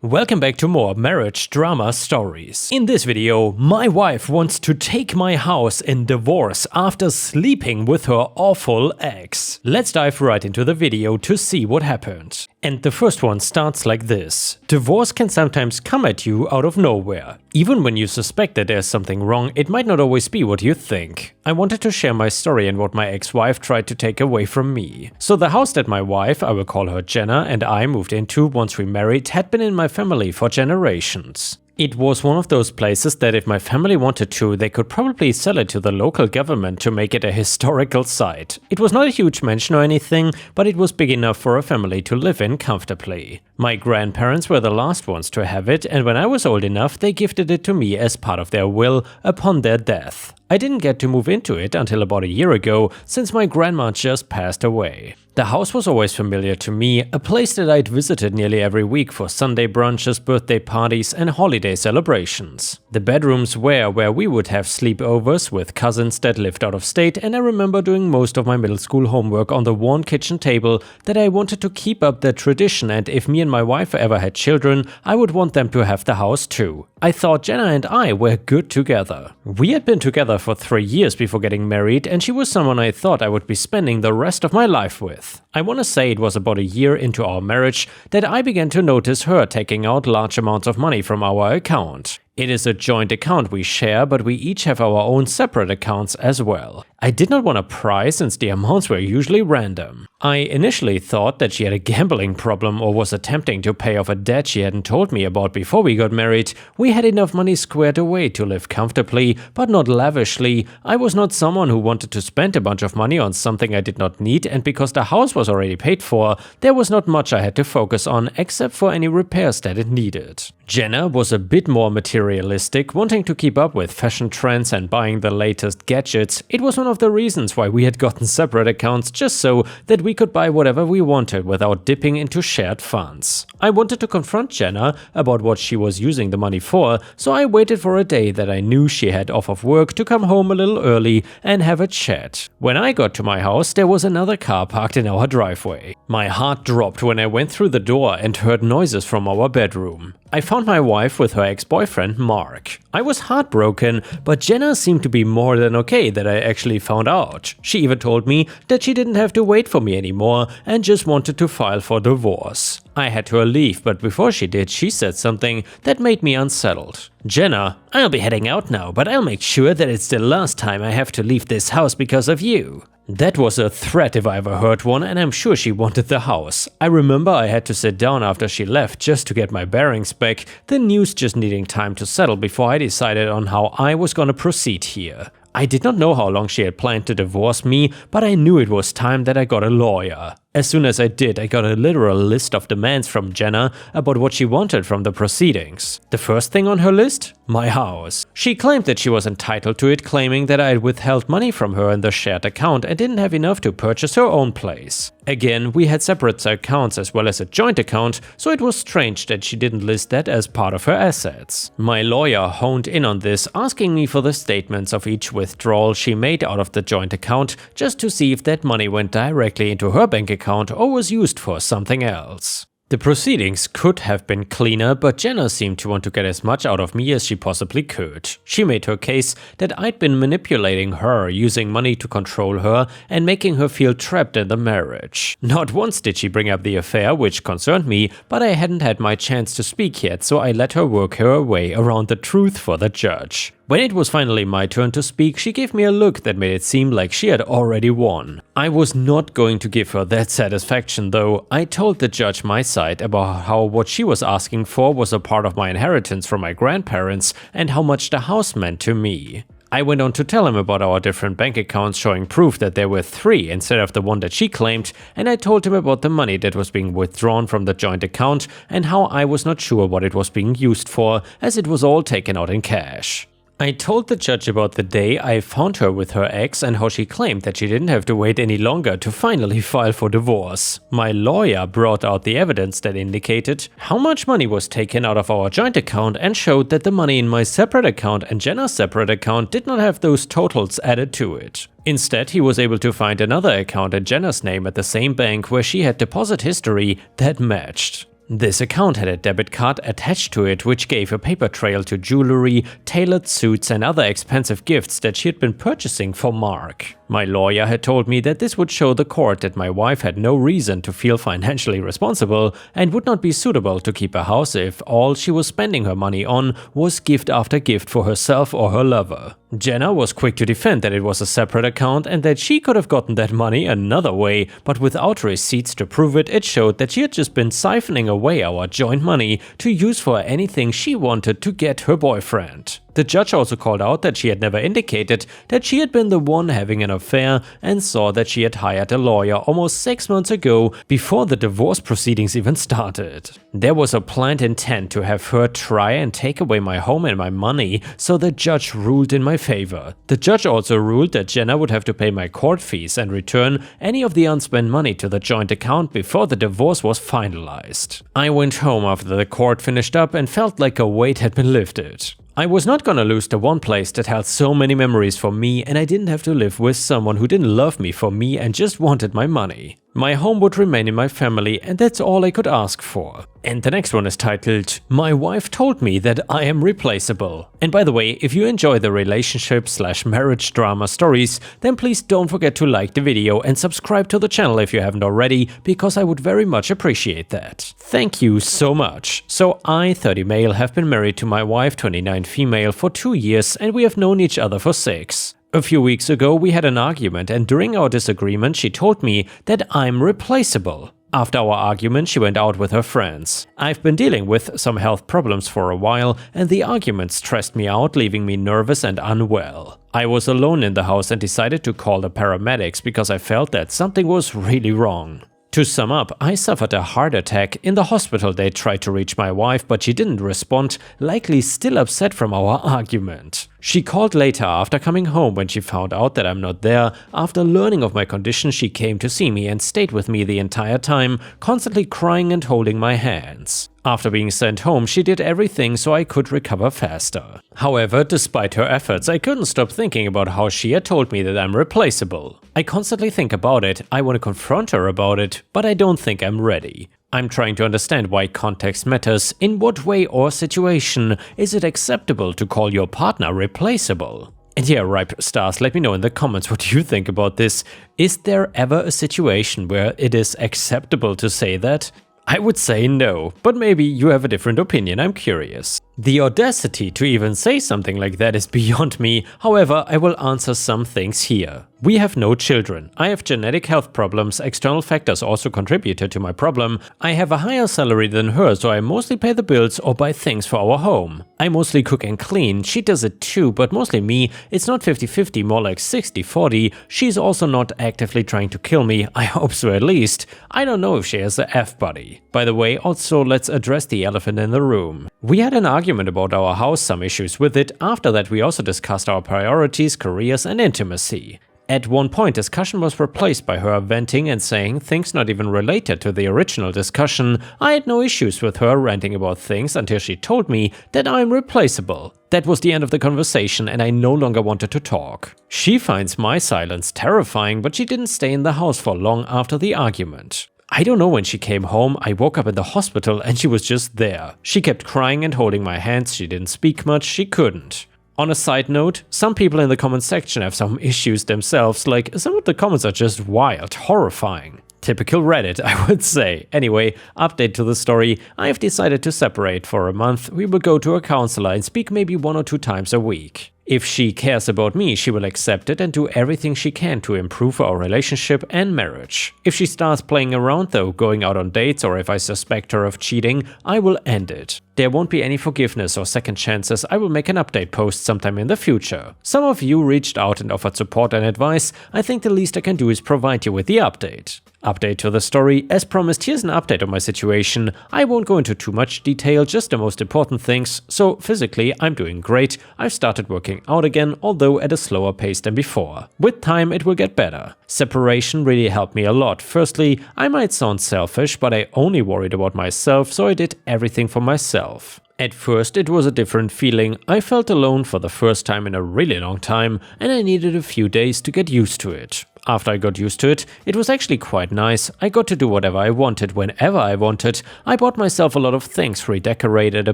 Welcome back to more marriage drama stories. In this video, my wife wants to take my house in divorce after sleeping with her awful ex. Let's dive right into the video to see what happened. And the first one starts like this. Divorce can sometimes come at you out of nowhere. Even when you suspect that there's something wrong, it might not always be what you think. I wanted to share my story and what my ex-wife tried to take away from me. So the house that my wife, I will call her Jenna, and I moved into once we married had been in my family for generations. It was one of those places that if my family wanted to, they could probably sell it to the local government to make it a historical site. It was not a huge mansion or anything, but it was big enough for a family to live in comfortably. My grandparents were the last ones to have it, and when I was old enough, they gifted it to me as part of their will upon their death. I didn't get to move into it until about a year ago, since my grandma just passed away. The house was always familiar to me, a place that I'd visited nearly every week for Sunday brunches, birthday parties, and holiday celebrations. The bedrooms were where we would have sleepovers with cousins that lived out of state, and I remember doing most of my middle school homework on the worn kitchen table that I wanted to keep up that tradition, and if me and my wife ever had children, I would want them to have the house too. I thought Jenna and I were good together. We had been together for 3 years before getting married, and she was someone I thought I would be spending the rest of my life with. I want to say it was about a year into our marriage that I began to notice her taking out large amounts of money from our account. It is a joint account we share, but we each have our own separate accounts as well. I did not want to pry since the amounts were usually random. I initially thought that she had a gambling problem or was attempting to pay off a debt she hadn't told me about before we got married. We had enough money squared away to live comfortably, but not lavishly. I was not someone who wanted to spend a bunch of money on something I did not need, and because the house was already paid for, there was not much I had to focus on except for any repairs that it needed. Jenna was a bit more materialistic, wanting to keep up with fashion trends and buying the latest gadgets. It was one of the reasons why we had gotten separate accounts, just so that we could buy whatever we wanted without dipping into shared funds. I wanted to confront Jenna about what she was using the money for, so I waited for a day that I knew she had off of work to come home a little early and have a chat. When I got to my house, there was another car parked in our driveway. My heart dropped when I went through the door and heard noises from our bedroom. I found my wife with her ex-boyfriend Mark. I was heartbroken, but Jenna seemed to be more than okay that I actually found out. She even told me that she didn't have to wait for me anymore and just wanted to file for divorce. I had to leave, but before she did, she said something that made me unsettled. Jenna, I'll be heading out now, but I'll make sure that it's the last time I have to leave this house because of you. That was a threat if I ever heard one, and I'm sure she wanted the house. I remember I had to sit down after she left just to get my bearings back, the news just needing time to settle before I decided on how I was gonna proceed here. I did not know how long she had planned to divorce me, but I knew it was time that I got a lawyer. As soon as I did, I got a literal list of demands from Jenna about what she wanted from the proceedings. The first thing on her list? My house. She claimed that she was entitled to it, claiming that I had withheld money from her in the shared account and didn't have enough to purchase her own place. Again, we had separate accounts as well as a joint account, so it was strange that she didn't list that as part of her assets. My lawyer honed in on this, asking me for the statements of each withdrawal she made out of the joint account, just to see if that money went directly into her bank account or was used for something else. The proceedings could have been cleaner, but Jenna seemed to want to get as much out of me as she possibly could. She made her case that I'd been manipulating her, using money to control her, and making her feel trapped in the marriage. Not once did she bring up the affair, which concerned me, but I hadn't had my chance to speak yet, so I let her work her way around the truth for the judge. When it was finally my turn to speak, she gave me a look that made it seem like she had already won. I was not going to give her that satisfaction though. I told the judge my side about how what she was asking for was a part of my inheritance from my grandparents and how much the house meant to me. I went on to tell him about our different bank accounts showing proof that there were 3 instead of the one that she claimed, and I told him about the money that was being withdrawn from the joint account and how I was not sure what it was being used for, as it was all taken out in cash. I told the judge about the day I found her with her ex and how she claimed that she didn't have to wait any longer to finally file for divorce. My lawyer brought out the evidence that indicated how much money was taken out of our joint account and showed that the money in my separate account and Jenna's separate account did not have those totals added to it. Instead, he was able to find another account in Jenna's name at the same bank where she had deposit history that matched. This account had a debit card attached to it which gave a paper trail to jewelry, tailored suits and other expensive gifts that she had been purchasing for Mark. My lawyer had told me that this would show the court that my wife had no reason to feel financially responsible and would not be suitable to keep a house if all she was spending her money on was gift after gift for herself or her lover. Jenna was quick to defend that it was a separate account and that she could have gotten that money another way, but without receipts to prove it, it showed that she had just been siphoning away our joint money to use for anything she wanted to get her boyfriend. The judge also called out that she had never indicated that she had been the one having an affair and saw that she had hired a lawyer almost 6 months ago before the divorce proceedings even started. There was a planned intent to have her try and take away my home and my money, so the judge ruled in my favor. The judge also ruled that Jenna would have to pay my court fees and return any of the unspent money to the joint account before the divorce was finalized. I went home after the court finished up and felt like a weight had been lifted. I was not gonna lose the one place that held so many memories for me, and I didn't have to live with someone who didn't love me for me and just wanted my money. My home would remain in my family, and that's all I could ask for. And the next one is titled, My Wife Told Me That I Am Replaceable. And by the way, if you enjoy the relationship/marriage drama stories, then please don't forget to like the video and subscribe to the channel if you haven't already, because I would very much appreciate that. Thank you so much. So I, 30 male, have been married to my wife, 29 female, for 2 years, and we have known each other for 6. A few weeks ago we had an argument, and during our disagreement she told me that I'm replaceable. After our argument she went out with her friends. I've been dealing with some health problems for a while, and the argument stressed me out, leaving me nervous and unwell. I was alone in the house and decided to call the paramedics because I felt that something was really wrong. To sum up, I suffered a heart attack. In the hospital they tried to reach my wife, but she didn't respond, likely still upset from our argument. She called later after coming home when she found out that I'm not there. After learning of my condition, she came to see me and stayed with me the entire time, constantly crying and holding my hands. After being sent home, she did everything so I could recover faster. However, despite her efforts, I couldn't stop thinking about how she had told me that I'm replaceable. I constantly think about it, I want to confront her about it, but I don't think I'm ready. I'm trying to understand why context matters. In what way or situation is it acceptable to call your partner replaceable? And yeah, ripe stars, let me know in the comments what you think about this. Is there ever a situation where it is acceptable to say that? I would say no, but maybe you have a different opinion, I'm curious. The audacity to even say something like that is beyond me. However, I will answer some things here. We have no children. I have genetic health problems. External factors also contributed to my problem. I have a higher salary than her, so I mostly pay the bills or buy things for our home. I mostly cook and clean. She does it too, but mostly me. It's not 50-50, more like 60-40. She's also not actively trying to kill me. I hope so at least. I don't know if she has a F-buddy. By the way, also let's address the elephant in the room. We had an argument about our house, some issues with it. After that we also discussed our priorities, careers and intimacy. At one point, discussion was replaced by her venting and saying things not even related to the original discussion. I had no issues with her ranting about things until she told me that I'm replaceable. That was the end of the conversation and I no longer wanted to talk. She finds my silence terrifying, but she didn't stay in the house for long after the argument. I don't know when she came home. I woke up in the hospital and she was just there. She kept crying and holding my hands. She didn't speak much. She couldn't. On a side note, some people in the comment section have some issues themselves, like some of the comments are just wild, horrifying. Typical Reddit, I would say. Anyway, update to the story. I have decided to separate for a month. We will go to a counselor and speak maybe 1 or 2 times a week. If she cares about me, she will accept it and do everything she can to improve our relationship and marriage. If she starts playing around though, going out on dates, or if I suspect her of cheating, I will end it. There won't be any forgiveness or second chances. I will make an update post sometime in the future. Some of you reached out and offered support and advice. I think the least I can do is provide you with the update. Update to the story. As promised, here's an update on my situation. I won't go into too much detail, just the most important things. So physically, I'm doing great. I've started working out again, although at a slower pace than before. With time, it will get better. Separation really helped me a lot. Firstly, I might sound selfish, but I only worried about myself, so I did everything for myself. At first, it was a different feeling. I felt alone for the first time in a really long time, and I needed a few days to get used to it. After I got used to it, it was actually quite nice. I got to do whatever I wanted whenever I wanted. I bought myself a lot of things, redecorated a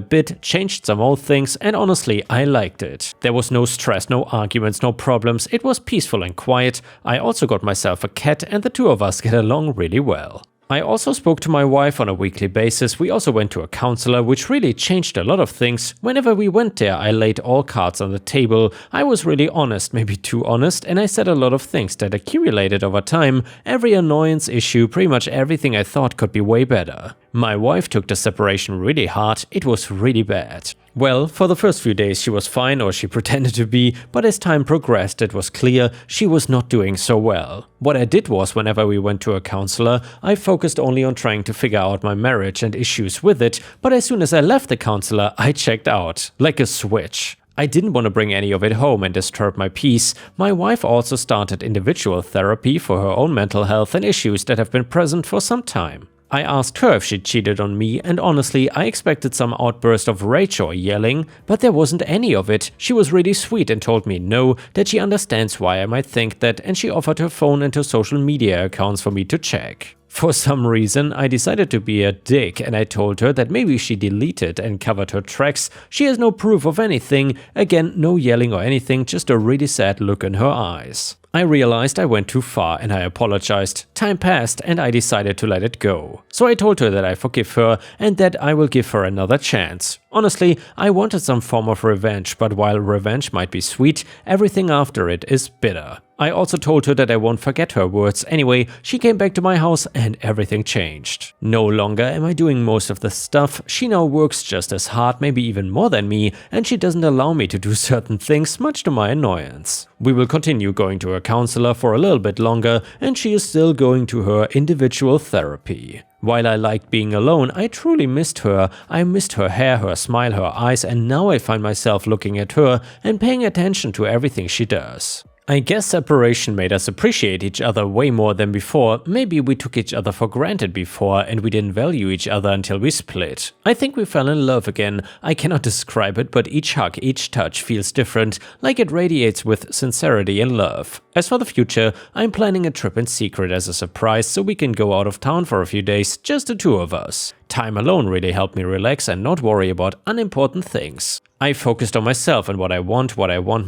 bit, changed some old things, and honestly, I liked it. There was no stress, no arguments, no problems. It was peaceful and quiet. I also got myself a cat and the two of us get along really well. I also spoke to my wife on a weekly basis. We also went to a counselor, which really changed a lot of things. Whenever we went there, I laid all cards on the table. I was really honest, maybe too honest, and I said a lot of things that accumulated over time. Every annoyance issue, pretty much everything I thought could be way better. My wife took the separation really hard. It was really bad. Well, for the first few days she was fine, or she pretended to be, but as time progressed it was clear she was not doing so well. What I did was, whenever we went to a counselor, I focused only on trying to figure out my marriage and issues with it, but as soon as I left the counselor, I checked out, like a switch. I didn't want to bring any of it home and disturb my peace. My wife also started individual therapy for her own mental health and issues that have been present for some time. I asked her if she cheated on me, and honestly, I expected some outburst of rage or yelling, but there wasn't any of it. She was really sweet and told me no, that she understands why I might think that, and she offered her phone and her social media accounts for me to check. For some reason, I decided to be a dick and I told her that maybe she deleted and covered her tracks. She has no proof of anything. Again, no yelling or anything, just a really sad look in her eyes. I realized I went too far and I apologized. Time passed and I decided to let it go. So I told her that I forgive her and that I will give her another chance. Honestly, I wanted some form of revenge, but while revenge might be sweet, everything after it is bitter. I also told her that I won't forget her words. Anyway, she came back to my house and everything changed. No longer am I doing most of the stuff. She now works just as hard, maybe even more than me, and she doesn't allow me to do certain things, much to my annoyance. We will continue going to a counselor for a little bit longer, and she is still going to her individual therapy. While I liked being alone, I truly missed her. I missed her hair, her smile, her eyes, and now I find myself looking at her and paying attention to everything she does. I guess separation made us appreciate each other way more than before. Maybe we took each other for granted before and we didn't value each other until we split. I think we fell in love again. I cannot describe it, but each hug, each touch feels different, like it radiates with sincerity and love. As for the future, I'm planning a trip in secret as a surprise so we can go out of town for a few days, just the two of us. Time alone really helped me relax and not worry about unimportant things. I focused on myself and what I want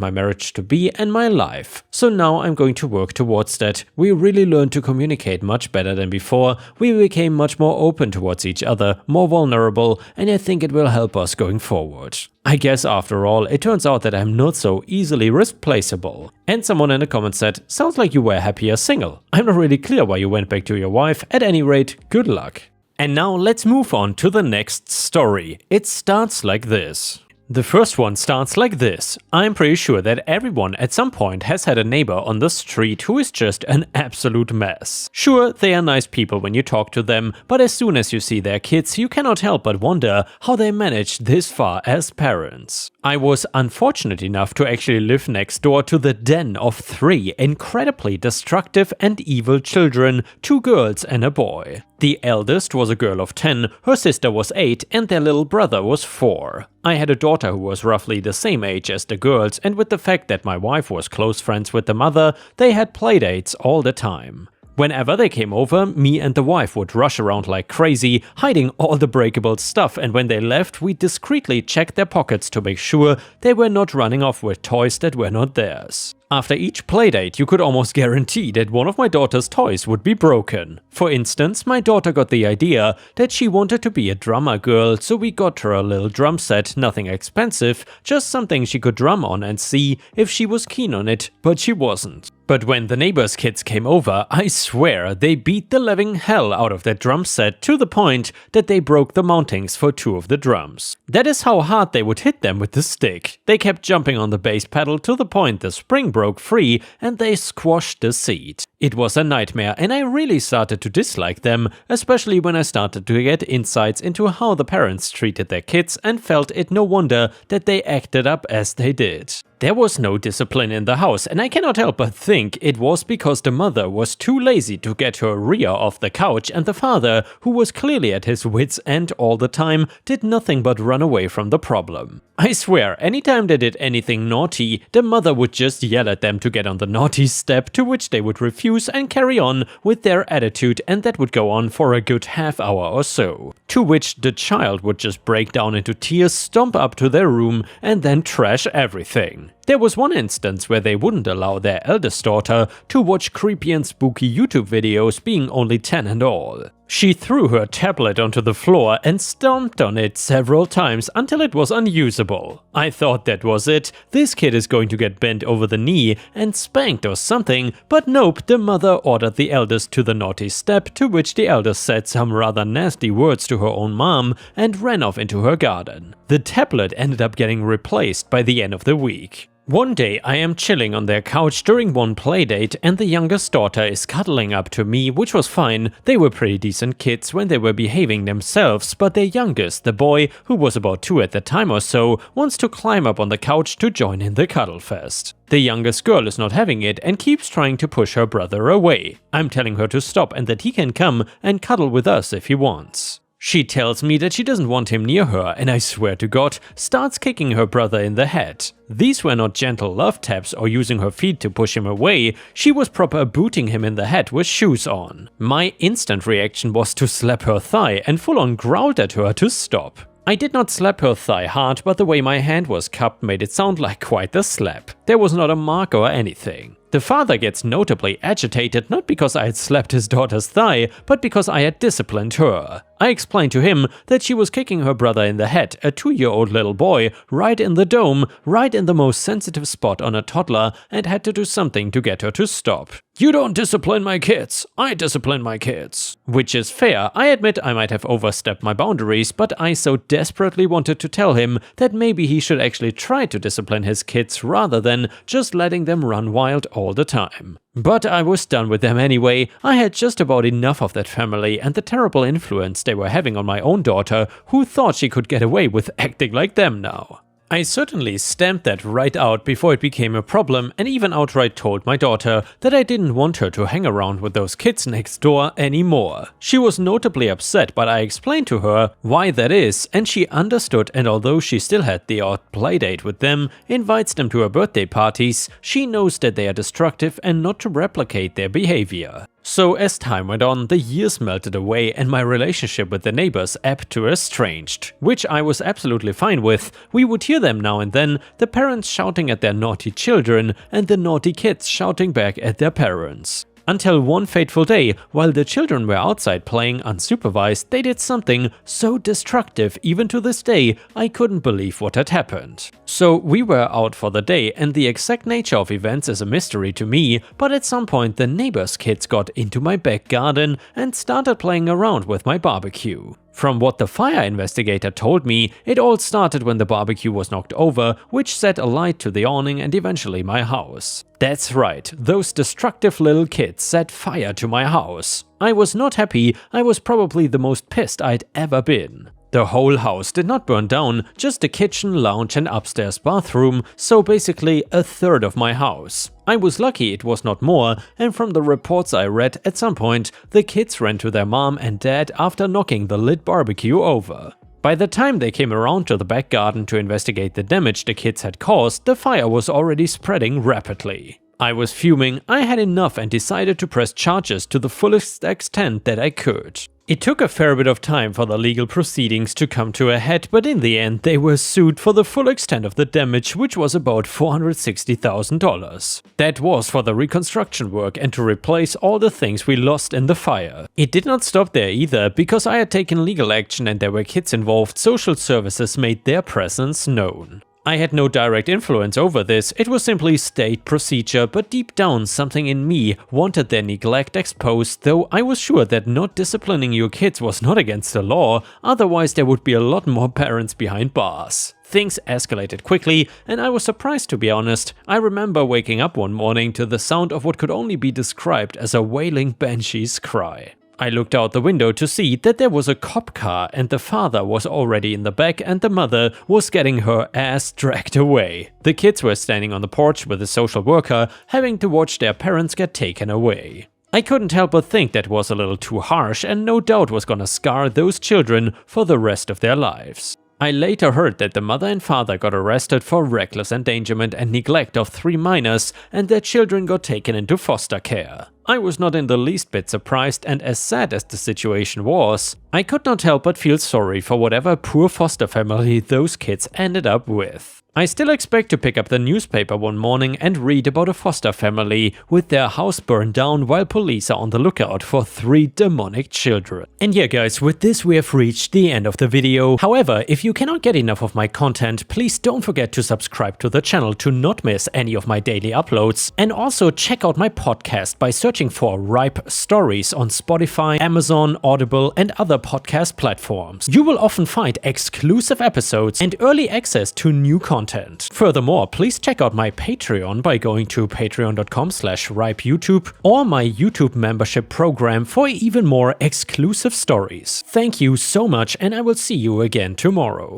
my marriage to be, and my life. So now I'm going to work towards that. We really learned to communicate much better than before. We became much more open towards each other, more vulnerable, and I think it will help us going forward. I guess after all, it turns out that I'm not so easily replaceable. And someone in the comments said, sounds like you were happier single. I'm not really clear why you went back to your wife. At any rate, good luck. And now let's move on to the next story. It starts like this. The first one starts like this. I'm pretty sure that everyone at some point has had a neighbor on the street who is just an absolute mess. Sure, they are nice people when you talk to them, but as soon as you see their kids, you cannot help but wonder how they managed this far as parents. I was unfortunate enough to actually live next door to the den of 3 incredibly destructive and evil children, 2 girls and a boy. The eldest was a girl of 10, her sister was 8 and their little brother was 4. I had a daughter who was roughly the same age as the girls, and with the fact that my wife was close friends with the mother, they had playdates all the time. Whenever they came over, me and the wife would rush around like crazy, hiding all the breakable stuff, and when they left, we discreetly checked their pockets to make sure they were not running off with toys that were not theirs. After each playdate, you could almost guarantee that one of my daughter's toys would be broken. For instance, my daughter got the idea that she wanted to be a drummer girl, so we got her a little drum set, nothing expensive, just something she could drum on and see if she was keen on it, but she wasn't. But when the neighbors' kids came over, I swear they beat the living hell out of that drum set to the point that they broke the mountings for 2 of the drums. That is how hard they would hit them with the stick. They kept jumping on the bass pedal to the point the spring broke free and they squashed the seat. It was a nightmare and I really started to dislike them, especially when I started to get insights into how the parents treated their kids and felt it no wonder that they acted up as they did. There was no discipline in the house, and I cannot help but think it was because the mother was too lazy to get her rear off the couch, and the father, who was clearly at his wits' end all the time, did nothing but run away from the problem. I swear, anytime they did anything naughty, the mother would just yell at them to get on the naughty step, to which they would refuse and carry on with their attitude, and that would go on for a good half hour or so. To which the child would just break down into tears, stomp up to their room, and then trash everything. There was one instance where they wouldn't allow their eldest daughter to watch creepy and spooky YouTube videos, being only 10 and all. She threw her tablet onto the floor and stomped on it several times until it was unusable. I thought that was it, this kid is going to get bent over the knee and spanked or something, but nope, the mother ordered the eldest to the naughty step, to which the eldest said some rather nasty words to her own mom and ran off into her garden. The tablet ended up getting replaced by the end of the week. One day I am chilling on their couch during one playdate and the youngest daughter is cuddling up to me, which was fine. They were pretty decent kids when they were behaving themselves, but their youngest, the boy, who was about 2 at the time or so, wants to climb up on the couch to join in the cuddle fest. The youngest girl is not having it and keeps trying to push her brother away. I'm telling her to stop and that he can come and cuddle with us if he wants. She tells me that she doesn't want him near her and I swear to God, starts kicking her brother in the head. These were not gentle love taps or using her feet to push him away, she was proper booting him in the head with shoes on. My instant reaction was to slap her thigh and full on growled at her to stop. I did not slap her thigh hard, but the way my hand was cupped made it sound like quite the slap. There was not a mark or anything. The father gets notably agitated not because I had slapped his daughter's thigh, but because I had disciplined her. I explained to him that she was kicking her brother in the head, a 2-year-old little boy, right in the dome, right in the most sensitive spot on a toddler, and had to do something to get her to stop. "You don't discipline my kids, I discipline my kids." Which is fair, I admit I might have overstepped my boundaries, but I so desperately wanted to tell him that maybe he should actually try to discipline his kids rather than just letting them run wild all the time. But I was done with them anyway. I had just about enough of that family and the terrible influence they were having on my own daughter, who thought she could get away with acting like them now. I certainly stamped that right out before it became a problem and even outright told my daughter that I didn't want her to hang around with those kids next door anymore. She was notably upset, but I explained to her why that is and she understood, and although she still had the odd playdate with them, invites them to her birthday parties, she knows that they are destructive and not to replicate their behavior. So as time went on, the years melted away and my relationship with the neighbors ebbed to estranged, which I was absolutely fine with. We would hear them now and then, the parents shouting at their naughty children and the naughty kids shouting back at their parents. Until one fateful day, while the children were outside playing unsupervised, they did something so destructive even to this day I couldn't believe what had happened. So we were out for the day and the exact nature of events is a mystery to me, but at some point the neighbor's kids got into my back garden and started playing around with my barbecue. From what the fire investigator told me, it all started when the barbecue was knocked over, which set alight to the awning and eventually my house. That's right, those destructive little kids set fire to my house. I was not happy, I was probably the most pissed I'd ever been. The whole house did not burn down, just the kitchen, lounge and upstairs bathroom, so basically a third of my house. I was lucky it was not more, and from the reports I read, at some point the kids ran to their mom and dad after knocking the lit barbecue over. By the time they came around to the back garden to investigate the damage the kids had caused, the fire was already spreading rapidly. I was fuming, I had enough and decided to press charges to the fullest extent that I could. It took a fair bit of time for the legal proceedings to come to a head, but in the end they were sued for the full extent of the damage, which was about $460,000. That was for the reconstruction work and to replace all the things we lost in the fire. It did not stop there either, because I had taken legal action and there were kids involved, social services made their presence known. I had no direct influence over this, it was simply state procedure, but deep down something in me wanted their neglect exposed, though I was sure that not disciplining your kids was not against the law, otherwise there would be a lot more parents behind bars. Things escalated quickly, and I was surprised to be honest. I remember waking up one morning to the sound of what could only be described as a wailing banshee's cry. I looked out the window to see that there was a cop car and the father was already in the back and the mother was getting her ass dragged away. The kids were standing on the porch with a social worker, having to watch their parents get taken away. I couldn't help but think that was a little too harsh and no doubt was gonna scar those children for the rest of their lives. I later heard that the mother and father got arrested for reckless endangerment and neglect of 3 minors and their children got taken into foster care. I was not in the least bit surprised, and as sad as the situation was, I could not help but feel sorry for whatever poor foster family those kids ended up with. I still expect to pick up the newspaper one morning and read about a foster family with their house burned down while police are on the lookout for 3 demonic children. And yeah guys, with this we have reached the end of the video. However, if you cannot get enough of my content, please don't forget to subscribe to the channel to not miss any of my daily uploads, and also check out my podcast by searching for Ripe Stories on Spotify, Amazon, Audible and other podcast platforms. You will often find exclusive episodes and early access to new content. Furthermore, please check out my Patreon by going to patreon.com/ripeyoutube or my YouTube membership program for even more exclusive stories. Thank you so much and I will see you again tomorrow.